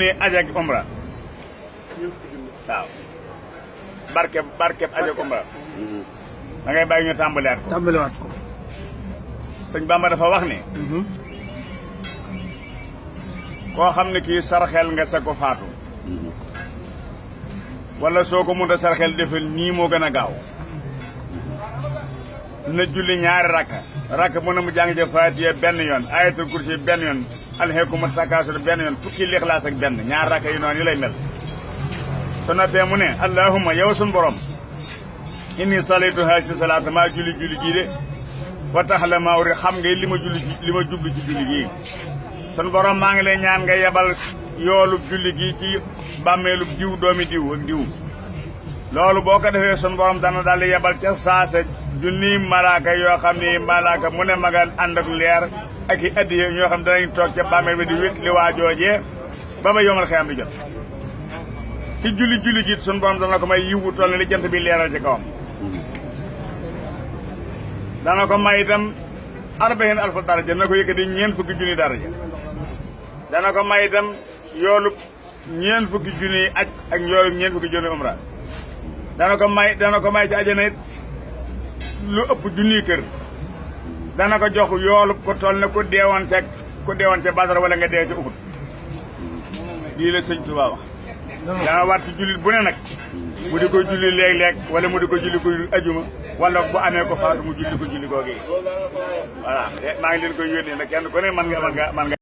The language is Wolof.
ni aj ak umra waaw barkeb aj ak umra da ngay bàyyi ñu tàmbaliwaat ko sëñ Bamba dafa wax ni koo xam ne kii sarxel nga sa ko faatu wala soo ko mënta sarxel defal nii moo gën a gaaw na julli ñaari rakka mu ne mu jàng ja Faatiha benn yoon ayatul kursi benn yoon alhaakumu takaasur benn yoon fukki lixlaas ak benn ñaari rakka yi noonu yu lay mel su noppee mu ne allahumma yow sun borom inni salaytu haasi salaata maa julli gii de wa tax la maa wuri xam nga li ma jublu ci julli gii sun borom maa ngi lay ñaan nga yebal yoolub julli gii ci bàmmeelub diw doomi diw ak diw loolu boo ko defee sun borom dana daal di yebal ca saasa junni malaaka yoo xam ni malaaka mu ne magal ànd ak leer ak i addiye ñoo xam danañ toog ca bàmmeel bi di wét li waa joojee ba ba yomal xeyam di jot ci julli gi sun borom dana ko may yiwu toll ne li jant bi leeral ci kawam dana ko may itam 40,000 daraja na ko yëkkati 40,000 daraja dana ko may itam yoolub 40,000 aj ak yoolub 40,000 umra dana ko may ci ajana it lu ëpp 1,000 kër dana ko jox yoolub ko toll ne ku deewoon ca Badar wala nga dee ca Uhud lii la sëñ Tuubaa wax dana war ci jullit bu ne nag mu di ko julli léeg-léeg wala mu di ko julli ko ajuma wala bu amee ko faatu mu julli ko julli googu voilà maa ngi leen koy yónnee nag kenn ku ne man nga